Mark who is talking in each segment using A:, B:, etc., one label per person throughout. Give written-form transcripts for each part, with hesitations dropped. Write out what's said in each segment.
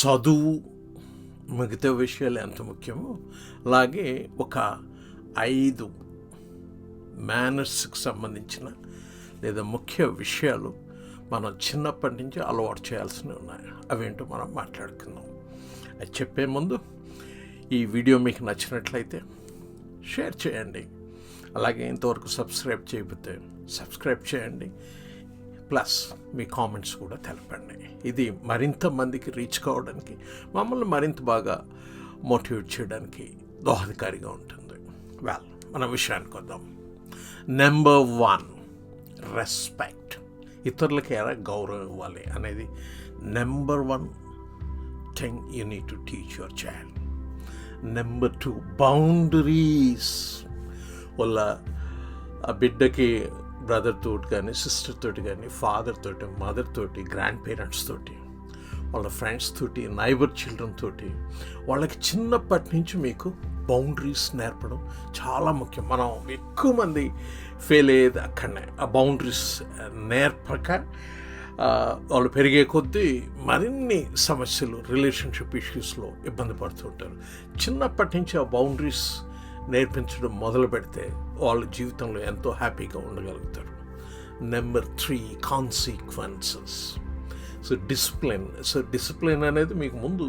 A: చదువు మిగతా విషయాలు ఎంత ముఖ్యమో అలాగే ఒక 5 మేనర్స్కి సంబంధించిన లేదా ముఖ్య విషయాలు మనం చిన్నప్పటి నుంచి అలవాటు చేయాల్సినవి ఉన్నాయి. అవేంటో మనం మాట్లాడుకుందాం. అది చెప్పే ముందు ఈ వీడియో మీకు నచ్చినట్లయితే షేర్ చేయండి. అలాగే ఇంతవరకు సబ్స్క్రైబ్ చేయకపోతే సబ్స్క్రైబ్ చేయండి. ప్లస్ మీ కామెంట్స్ కూడా తెలపండి. ఇది మరింత మందికి రీచ్ కావడానికి, మమ్మల్ని మరింత బాగా మోటివేట్ చేయడానికి దోహదకారిగా ఉంటుంది. మన విషయానికి వద్దాం. Number 1, respect. ఇతరులకి ఎలా గౌరవం ఇవ్వాలి అనేది number 1 thing you need to teach your child. Number 2, boundaries. వాళ్ళ ఆ బిడ్డకి బ్రదర్ తోటి కానీ, సిస్టర్ తోటి కానీ, ఫాదర్ తోటి, మదర్ తోటి, గ్రాండ్ పేరెంట్స్ తోటి, వాళ్ళ ఫ్రెండ్స్ తోటి, నైబర్ చిల్డ్రన్ తోటి వాళ్ళకి చిన్నప్పటి నుంచి మీకు బౌండరీస్ నేర్పడం చాలా ముఖ్యం. మనం ఎక్కువ మంది ఫెయిల్ అయ్యేది అక్కడనే. ఆ బౌండరీస్ నేర్పక వాళ్ళు పెరిగే కొద్దీ మరిన్ని సమస్యలు, రిలేషన్షిప్ ఇష్యూస్లో ఇబ్బంది పడుతుంటారు. చిన్నప్పటి నుంచి ఆ బౌండరీస్ నేర్పించడం మొదలు పెడితే వాళ్ళ జీవితంలో ఎంతో హ్యాపీగా ఉండగలుగుతారు. Number 3, consequences. డిసిప్లిన్ అనేది మీకు ముందు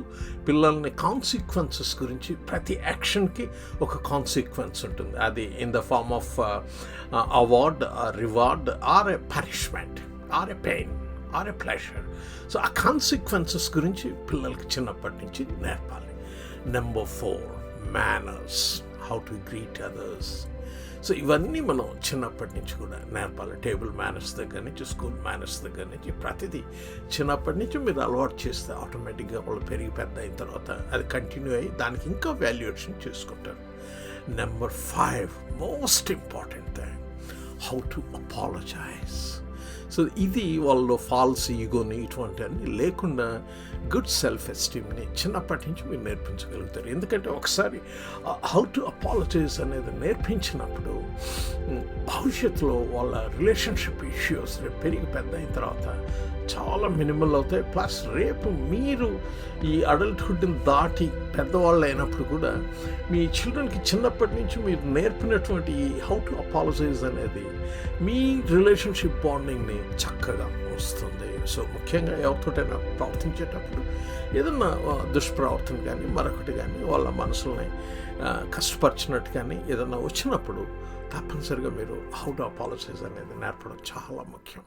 A: పిల్లల్ని కాన్సిక్వెన్సెస్ గురించి, ప్రతి యాక్షన్కి ఒక కాన్సిక్వెన్స్ ఉంటుంది. అది in the form of award, reward, or a punishment, or a pain, or a pleasure. ఆ కాన్సిక్వెన్సెస్ గురించి పిల్లలకి చిన్నప్పటి నుంచి నేర్పాలి. Number 4, manners, how to greet others. ఇవన్నీ మనం చిన్నప్పటి నుంచి కూడా నేర్పాలి. టేబుల్ మేనర్స్ దగ్గర నుంచి, స్కూల్ మేనర్స్ దగ్గర నుంచి, ప్రతిదీ చిన్నప్పటి నుంచి మీరు అలవాటు చేస్తే ఆటోమేటిక్గా వాళ్ళు పెరిగి పెద్ద అయిన తర్వాత అది కంటిన్యూ అయ్యి దానికి ఇంకా వాల్యుయేషన్ చేసుకుంటారు. Number 5, most important thing, how to apologise. ఇది వాళ్ళు ఫాల్స్ ఈగోని ఇటువంటివన్నీ లేకుండా గుడ్ సెల్ఫ్ ఎస్టీమ్ని చిన్నప్పటి నుంచి మీరు నేర్పించగలుగుతారు. ఎందుకంటే ఒకసారి హౌ టు అపాలజైజ్ అనేది నేర్పించినప్పుడు భవిష్యత్తులో వాళ్ళ రిలేషన్షిప్ ఇష్యూస్ రేపు పెరిగి పెద్ద అయిన తర్వాత చాలా మినిమల్ అవుతాయి. ప్లస్ రేపు మీరు ఈ అడల్ట్హుడ్ని దాటి పెద్దవాళ్ళు అయినప్పుడు కూడా మీ చిల్డ్రన్కి చిన్నప్పటి నుంచి మీరు నేర్పినటువంటి ఈ హౌ టు అపాలజైజ్ అనేది మీ రిలేషన్షిప్ బాండింగ్ని చక్కగా వస్తుంది. ముఖ్యంగా ఎవరితోటైనా ప్రవర్తించేటప్పుడు ఏదన్నా దుష్ప్రవర్తన కానీ, మరొకటి కానీ, వాళ్ళ మనసుల్ని కష్టపరిచినట్టు కానీ ఏదన్నా వచ్చినప్పుడు తప్పనిసరిగా మీరు హౌ టు అపాలజైజ్ అనేది నేర్పడం చాలా ముఖ్యం.